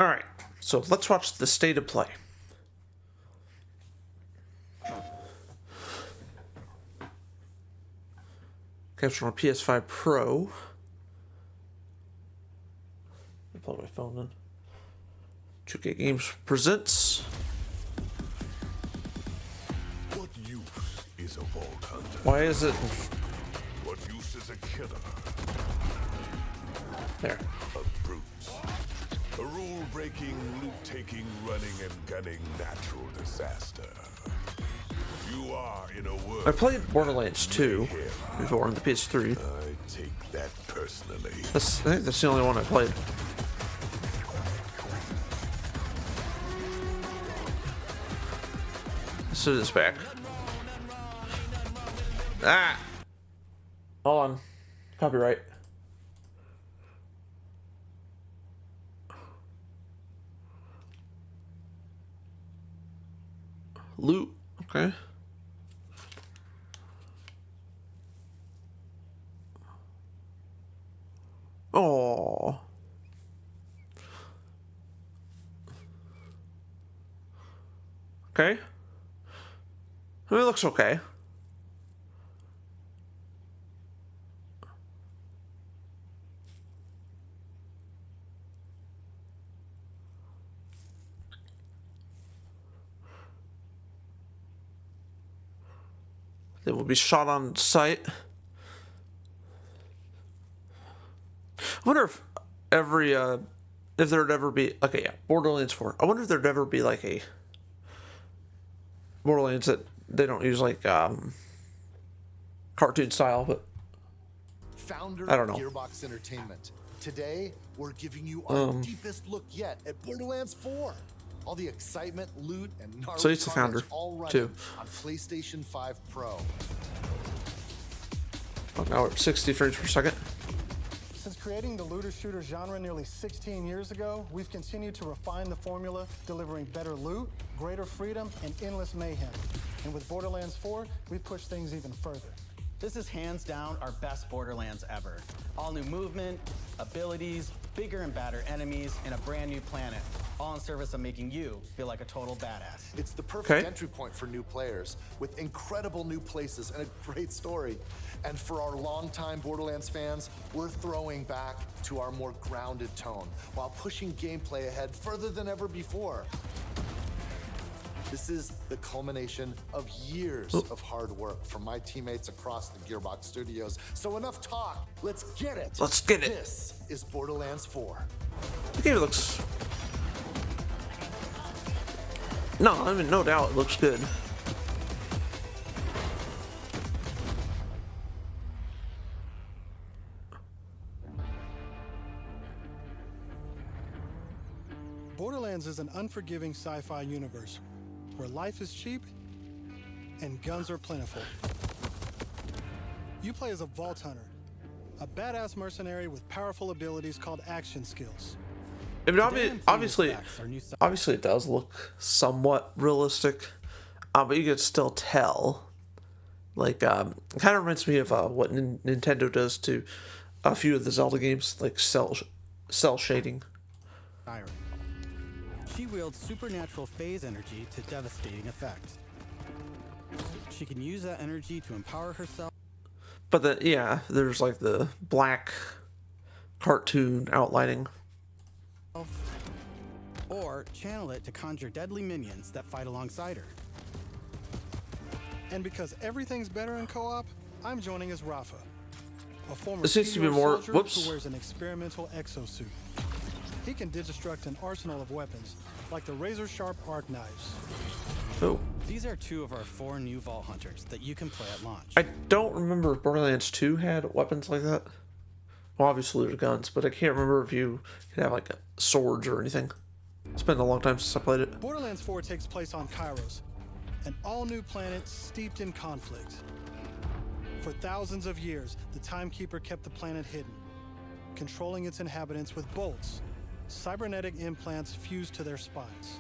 Alright, so let's watch the state of play. Capture on PS5 Pro. I'll plug my phone in. 2K Games presents. What use is a vault hunter? Why is it? What use is a killer? There. A brute. A rule-breaking, loot-taking, running and gunning natural disaster. You are, in a word, I played Borderlands 2 before on the PS3. I take that personally. I think that's the only one I played. Let's do this back. Ah! Hold on. Copyright. Loot. Okay. Oh. Okay. I mean, it looks okay. They will be shot on site. I wonder if every if there'd ever be, okay, yeah, Borderlands 4. I wonder if there'd ever be like a Borderlands that they don't use like cartoon style, but Founder I don't know. of Gearbox Entertainment. Today, we're giving you our deepest look yet at Borderlands 4. All the excitement, loot, and gnarly So he's the carnage founder, all running too. on PlayStation 5 Pro. oh, now we're at 60 frames per second. Since creating the looter-shooter genre nearly 16 years ago, we've continued to refine the formula, delivering better loot, greater freedom, and endless mayhem. And with Borderlands 4, we've pushed things even further. This is hands down our best Borderlands ever. All new movement, abilities, bigger and badder enemies, and a brand new planet. All in service of making you feel like a total badass. It's the perfect Okay. entry point for new players, with incredible new places and a great story. And for our longtime Borderlands fans, we're throwing back to our more grounded tone, while pushing gameplay ahead further than ever before. This is the culmination of years of hard work from my teammates across the Gearbox studios. So enough talk, let's get it. Let's get it. This is Borderlands 4. The game looks... No, I mean, no doubt it looks good. Borderlands is an unforgiving sci-fi universe where life is cheap and guns are plentiful. You play as a vault hunter, a badass mercenary with powerful abilities called action skills. I mean, Today I'm playing obviously, with Vax, our new obviously it does look somewhat realistic, but you can still tell. Like, it kind of reminds me of what Nintendo does to a few of the Zelda games, like cell shading. Siren. She wields supernatural phase energy to devastating effect. She can use that energy to empower herself. But yeah, there's like the black cartoon outlining. Or channel it to conjure deadly minions that fight alongside her. And because everything's better in co-op, I'm joining as Rafa, a former This seems to be T-Row more- soldier whoops. who wears an experimental exosuit. He can deconstruct an arsenal of weapons, like the razor-sharp arc knives. Oh, These are two of our 4 new Vault Hunters that you can play at launch. I don't remember if Borderlands 2 had weapons like that. Well, obviously there's guns, but I can't remember if you could have like swords or anything. It's been a long time since I played it. Borderlands 4 takes place on Kairos, an all-new planet steeped in conflict. For thousands of years, the Timekeeper kept the planet hidden, controlling its inhabitants with bolts, cybernetic implants fused to their spines.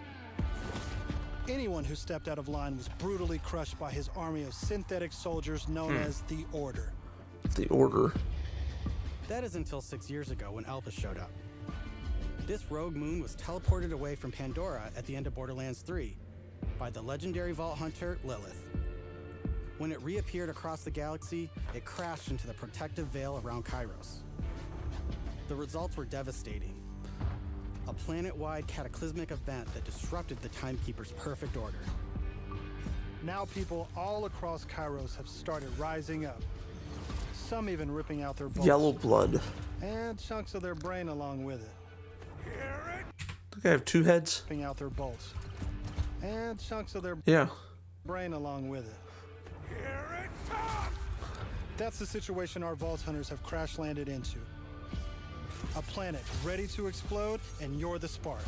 Anyone who stepped out of line was brutally crushed by his army of synthetic soldiers known as the Order. The Order. That is until 6 years ago when Elvis showed up. This rogue moon was teleported away from Pandora at the end of Borderlands 3 by the legendary vault hunter Lilith. When it reappeared across the galaxy, it crashed into the protective veil around Kairos. The results were devastating. A planet-wide cataclysmic event that disrupted the Timekeeper's perfect order. Now people all across Kairos have started rising up. Some even ripping out their bolts. Yellow blood. And chunks of their brain along with it. I think I have 2 heads. Ripping out their bolts. And chunks of their Yeah. brain along with it. That's the situation our vault hunters have crash landed into. A planet ready to explode, and you're the spark.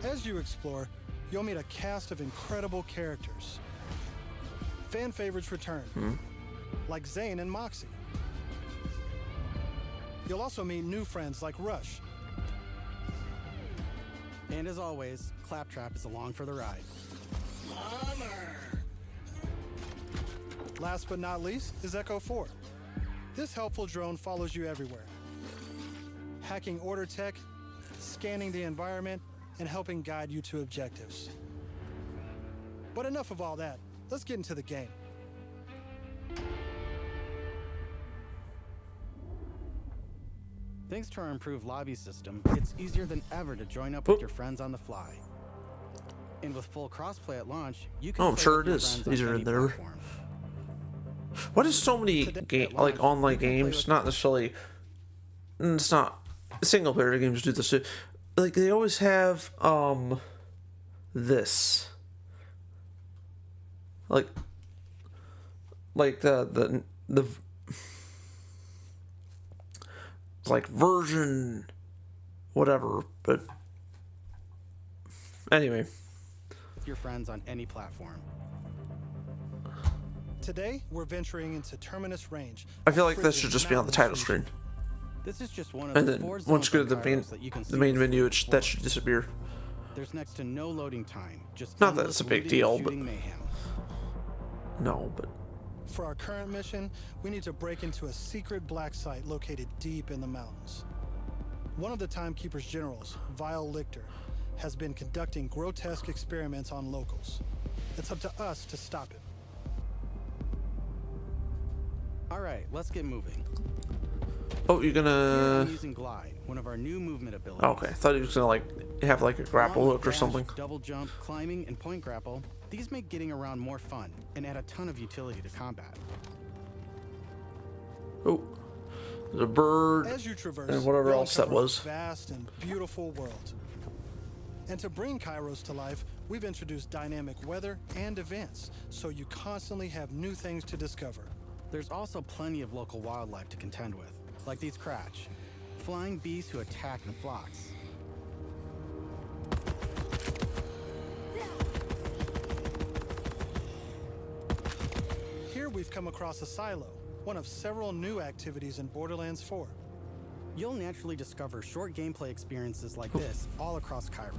As you explore, you'll meet a cast of incredible characters. Fan favorites return, like Zane and Moxie. You'll also meet new friends like Rush. And as always, Claptrap is along for the ride. Last but not least is Echo 4. This helpful drone follows you everywhere, hacking order tech, scanning the environment, and helping guide you to objectives. But enough of all that. Let's get into the game. Thanks to our improved lobby system, it's easier than ever to join up with your friends on the fly. And with full crossplay at launch, you can Oh, I'm play sure with it your is friends on easier any in there. platform. What is so many like online games? Not necessarily. It's not single player games do this too. Like they always have this. Like the like version whatever, but anyway. With your friends on any platform. Today, we're venturing into Terminus Range. I feel like this should just be on the title screen. This is just one of And the then 4 once zones you go to on the main Kairos that you can see menu, before you that should disappear. There's next to no loading time. Just Not that endless it's a big looting deal, and but shooting mayhem. no, but For our current mission, we need to break into a secret black site located deep in the mountains. One of the Timekeeper's generals, Vile Lichter, has been conducting grotesque experiments on locals. It's up to us to stop it. All right, let's get moving. oh, you're Here gonna. I'm using Glide, one of our new movement abilities. Okay, I thought he was gonna like have like a grapple Along hook with or dash, something. Double jump, climbing, and point grapple, these make getting around more fun and add a ton of utility to combat. Oh, there's a bird As you traverse, and whatever you'll else that uncover was. a vast and beautiful world. And to bring Kairos to life, we've introduced dynamic weather and events, so you constantly have new things to discover. There's also plenty of local wildlife to contend with, like these Kratch, flying beasts who attack in flocks. Here we've come across a silo, one of several new activities in Borderlands 4. You'll naturally discover short gameplay experiences like this all across Kairos.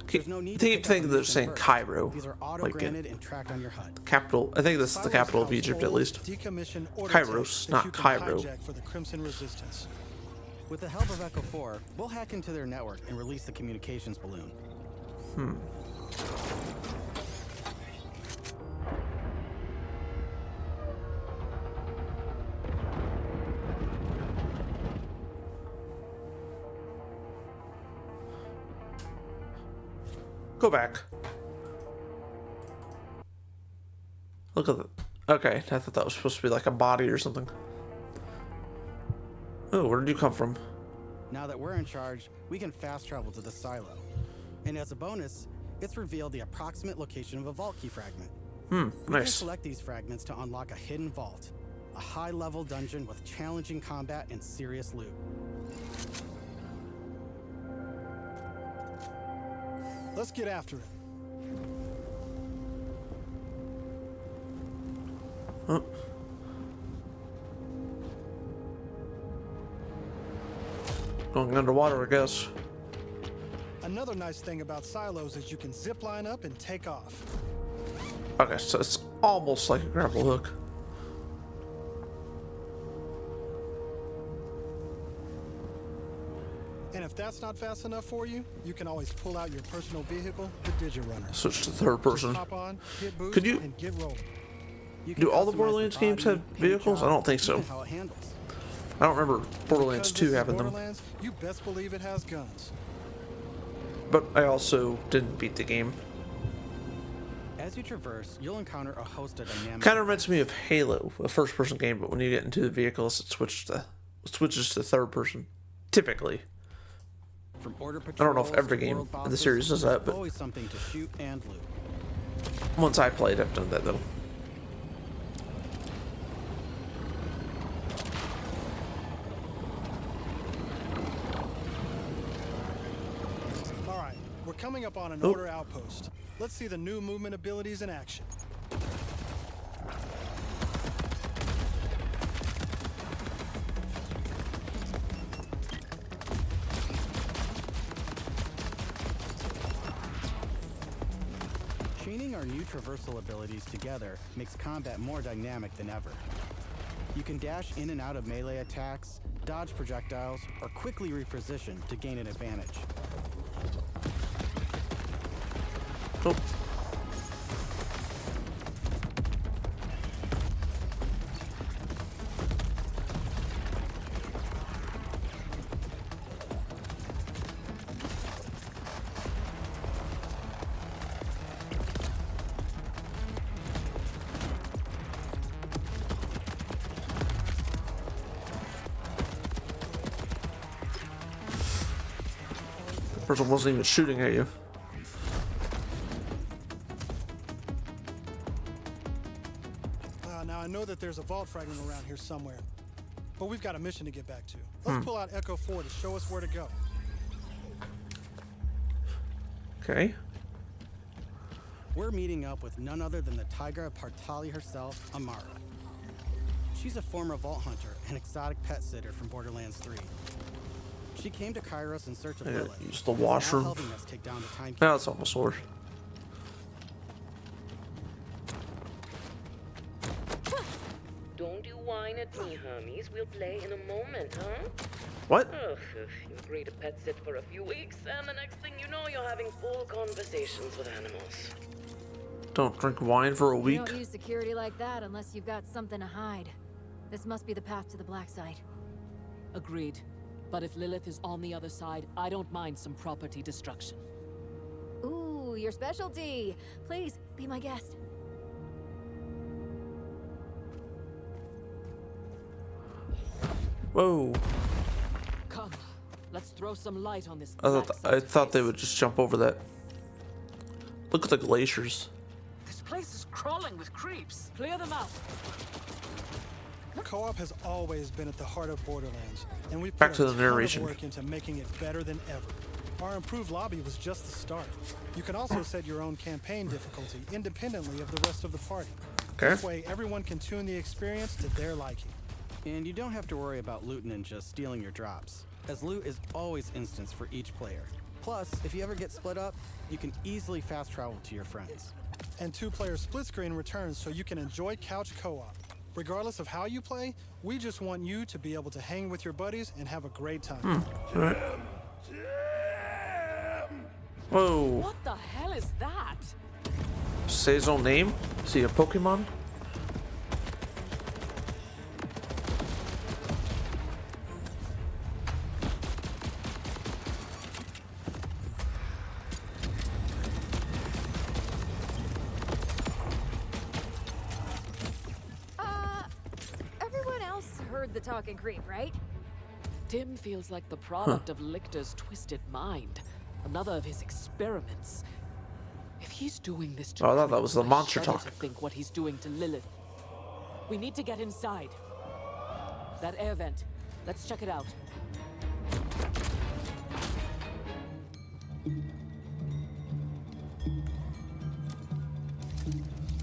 There's no need to They pick up think a they're mission saying first. Cairo, These are like auto-granted and tracked on your HUD. capital. I think this is the Silos capital of house Egypt at old, least. decommissioned order Kairos, tech that not you can Cairo. hijack for the Crimson Resistance. With the help of Echo 4, we'll hack into their network and release the communications balloon. Go back. Look at that. Okay, I thought that was supposed to be like a body or something. Oh, where did you come from? Now that we're in charge, we can fast travel to the silo. And as a bonus, it's revealed the approximate location of a vault key fragment. We can Nice. select these fragments to unlock a hidden vault, a high-level dungeon with challenging combat and serious loot. Let's get after it. Huh. Going underwater, I guess. Another nice thing about silos is you can zip line up and take off. Okay, so it's almost like a grapple hook. And if that's not fast enough for you, you can always pull out your personal vehicle, the Digirunner. Switch to third person. Hop on, hit boost, Could you- and get rolling. You can Do all the customize Borderlands games body, have paint vehicles? I job, don't think so. even how it handles. I don't remember Borderlands Because 2 this is having them. Borderlands, you best believe it has guns. But I also didn't beat the game. As you traverse, you'll encounter a host of dynamic. Kind of reminds me of Halo, a first-person game, but when you get into the vehicles, it switches to third person. Typically. From order I don't know if patrols every to game world in the bosses, series does that, there's but always something to shoot and loot. once I played, I've done that though. All right, we're coming up on an Oh. order outpost. Let's see the new movement abilities in action. Chaining our new traversal abilities together makes combat more dynamic than ever. You can dash in and out of melee attacks, dodge projectiles, or quickly reposition to gain an advantage. Oh. Person wasn't even shooting at you. Now I know that there's a vault fragment around here somewhere, but we've got a mission to get back to. Let's pull out Echo 4 to show us where to go. Okay. We're meeting up with none other than the Tigra Partali herself, Amara. She's a former vault hunter and exotic pet sitter from Borderlands 3. She came to Kairos in search of I gotta Lilith. use the and is now washroom. helping us take down the Timekeeper. Now it's almost over. Don't you whine at me, Hermes. We'll play in a moment, huh? What? Ugh, you agree to pet sit for a few weeks, and the next thing you know, you're having full conversations with animals. Don't drink wine for a You week. don't use security like that unless you've got something to hide. This must be the path to the black site. Agreed. But if Lilith is on the other side, I don't mind some property destruction. Ooh, your specialty. Please, be my guest. Whoa. Come, let's throw some light on this. I thought they would just jump over that. Look at the glaciers. This place is crawling with creeps. Clear them out. Co-op has always been at the heart of Borderlands, and we've Back put to a the ton narration. of work into making it better than ever. Our improved lobby was just the start. You can also set your own campaign difficulty independently of the rest of the party. Okay. This way, everyone can tune the experience to their liking. And you don't have to worry about looting and just stealing your drops, as loot is always instanced for each player. Plus, if you ever get split up, you can easily fast travel to your friends. And two-player split screen returns so you can enjoy couch co-op. Regardless of how you play, we just want you to be able to hang with your buddies and have a great time. Alright. Whoa. What the hell is that? Say his own name? Is he a Pokemon? Everyone else heard the talking creep, right? Tim feels like the product of Lictor's twisted mind. Another of his experiments. If he's doing this to Oh, I thought that was the creeps, I monster shudder talk. to think what he's doing to Lilith. We need to get inside. That air vent. Let's check it out.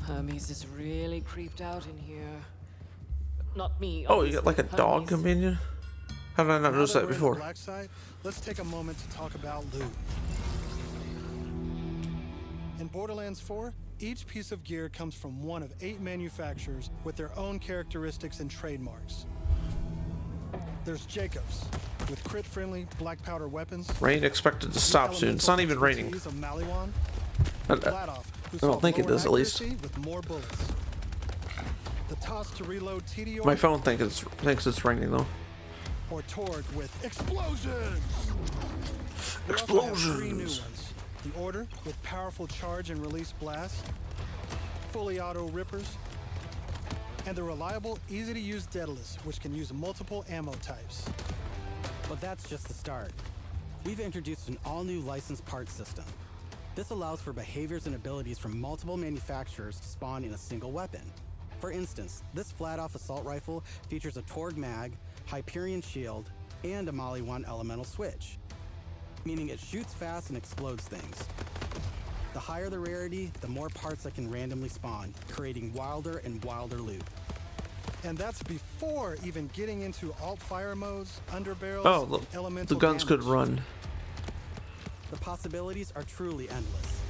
Hermes is really creeped out in here. Not me. Oh, you got like a obviously. dog Hermes. companion? How did I not Now notice that that we're in before? the black site, let's take a moment to talk about loot. In Borderlands 4, each piece of gear comes from one of 8 manufacturers with their own characteristics and trademarks. There's Jacobs, with crit-friendly black powder weapons. Rain expected to stop soon. It's not even raining. Of Maliwan, I Vladoff, who don't think it solved does, at lower least. accuracy with more bullets. The toss to reload Tedior, My phone thinks it's raining though. or Torg with explosions. We also have 3 new Explosions. ones. The Order with powerful charge and release blasts, fully auto rippers, and the reliable, easy-to-use Daedalus, which can use multiple ammo types. But that's just the start. We've introduced an all-new licensed parts system. This allows for behaviors and abilities from multiple manufacturers to spawn in a single weapon. For instance, this flat-off assault rifle features a Torg mag, Hyperion shield, and a Maliwan elemental switch, meaning it shoots fast and explodes things. The higher the rarity, the more parts that can randomly spawn, creating wilder and wilder loot. And that's before even getting into alt-fire modes, underbarrels, Oh, and the elemental guns could damage. run. The possibilities are truly endless.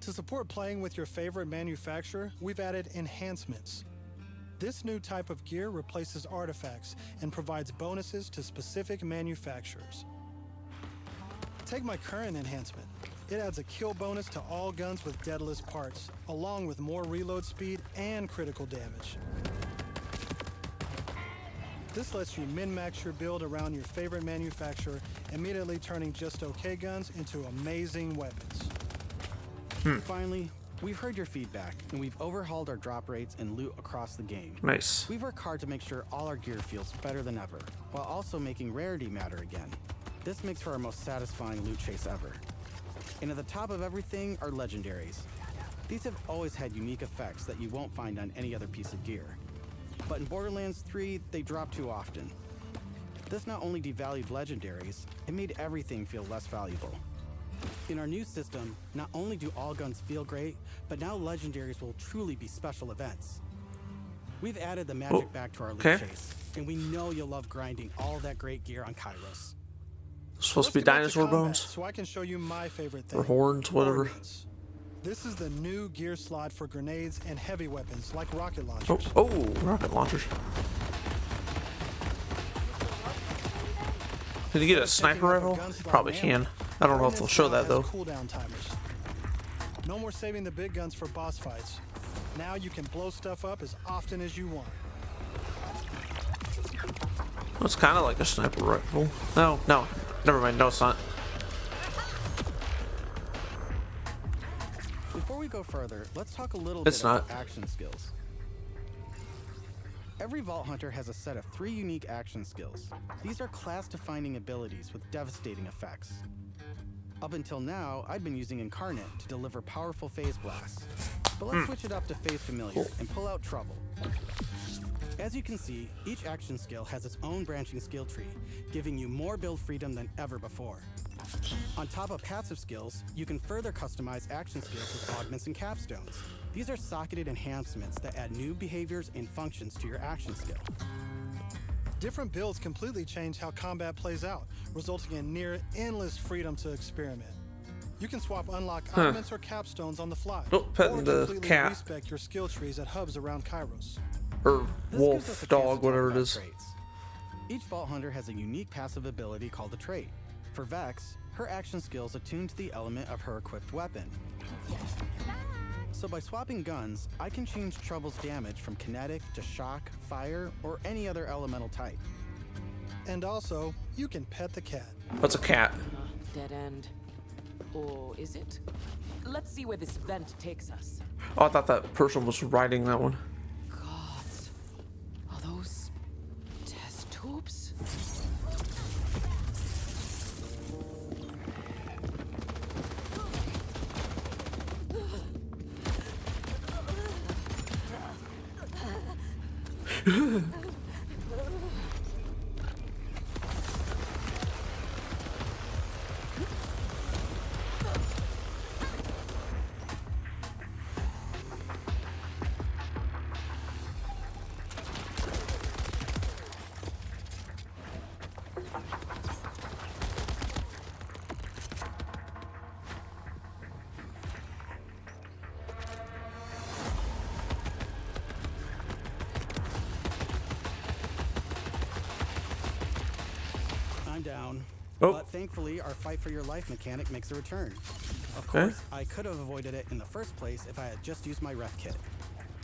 To support playing with your favorite manufacturer, we've added enhancements. This new type of gear replaces artifacts and provides bonuses to specific manufacturers. Take my current enhancement. It adds a kill bonus to all guns with Daedalus parts, along with more reload speed and critical damage. This lets you min-max your build around your favorite manufacturer, immediately turning just okay guns into amazing weapons. Finally, we've heard your feedback, and we've overhauled our drop rates and loot across the game. Nice. We've worked hard to make sure all our gear feels better than ever, while also making rarity matter again. This makes for our most satisfying loot chase ever. And at the top of everything are legendaries. These have always had unique effects that you won't find on any other piece of gear. But in Borderlands 3, they drop too often. This not only devalued legendaries, it made everything feel less valuable. In our new system, not only do all guns feel great, but now legendaries will truly be special events. We've added the magic back to our loot okay. chase, and we know you'll love grinding all that great gear on Kairos. Supposed to be Let's get back dinosaur combat, bones so I can show you my favorite thing. or horns, whatever. Ordnance. This is the new gear slot for grenades and heavy weapons like rocket Oh, launchers. oh, rocket launchers. Can you get a sniper rifle? Probably can. I don't know if they'll show that though. Cooldown timers. No more saving the big guns for boss fights. Now you can blow stuff up as often as you want. It's kind of like a sniper rifle. No, no, never mind. No, it's not. Before we go further, let's talk a little It's bit about not. action skills. Every Vault Hunter has a set of 3 unique action skills. These are class-defining abilities with devastating effects. Up until now, I'd been using Incarnate to deliver powerful phase blasts. But let's switch it up to Phase Familiar and pull out Trouble. As you can see, each action skill has its own branching skill tree, giving you more build freedom than ever before. On top of passive skills, you can further customize action skills with augments and capstones. These are socketed enhancements that add new behaviors and functions to your action skill. Different builds completely change how combat plays out, resulting in near endless freedom to experiment. You can swap unlock augments or capstones on the fly, Oh, petting or the completely cat. respec your skill trees at hubs around Kairos. Or This gives us a wolf, chance to dog, talk whatever it about is. traits. Each Vault Hunter has a unique passive ability called a trait. For Vex, her action skills attune to the element of her equipped weapon. So by swapping guns, I can change Trouble's damage from kinetic to shock, fire, or any other elemental type. And also, you can pet the cat. That's a cat. Dead end. Or is it? Let's see where this vent takes us. Oh, I thought that person was riding that one. Gods. Are those test tubes? I'm down. Oh. But thankfully, our fight for your life mechanic makes a return. Of Okay. course, I could have avoided it in the first place if I had just used my ref kit.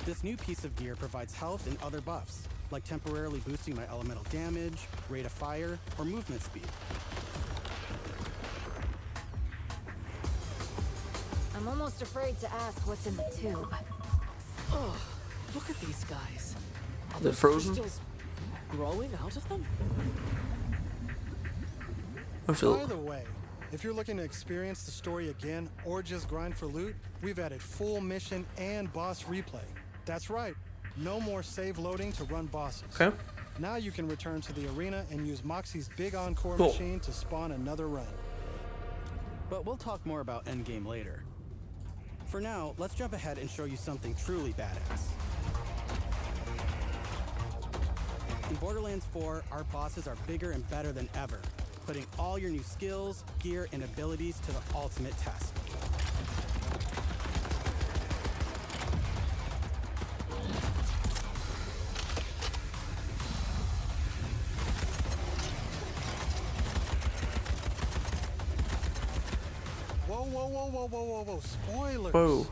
This new piece of gear provides health and other buffs, like temporarily boosting my elemental damage, rate of fire, or movement speed. I'm almost afraid to ask what's in the tube. Oh, look at these guys. Are They're those frozen? crystals growing out of them? I feel. By the way, if you're looking to experience the story again or just grind for loot, we've added full mission and boss replay. That's right, no more save loading to run bosses. Okay. Now you can return to the arena and use Moxie's big encore Cool. machine to spawn another run. But we'll talk more about endgame later. For now, let's jump ahead and show you something truly badass. In Borderlands 4, our bosses are bigger and better than ever, putting all your new skills, gear, and abilities to the ultimate test. Whoa, spoilers! Whoa.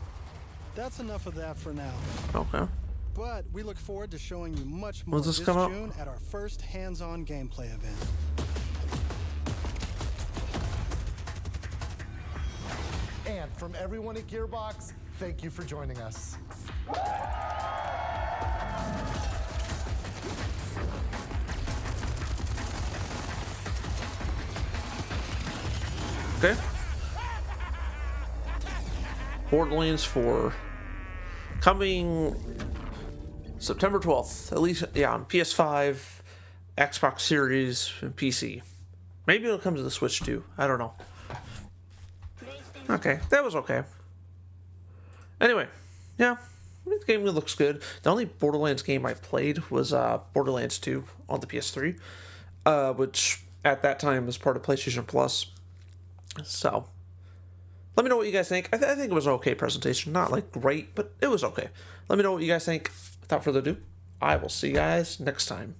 That's enough of that for now. Okay. But we look forward to showing you much more When's this this come out? June at our first hands-on gameplay event. And from everyone at Gearbox, thank you for joining us. Okay. Borderlands 4 coming September 12th, at least, yeah, on PS5, Xbox Series, and PC. Maybe it'll come to the Switch too. I don't know. Okay, that was okay. Anyway, yeah, the game looks good. The only Borderlands game I played was Borderlands 2 on the PS3, which at that time was part of PlayStation Plus. So, let me know what you guys think. I think it was an okay presentation. Not like great, but it was okay. Let me know what you guys think. Without further ado, I will see you guys next time.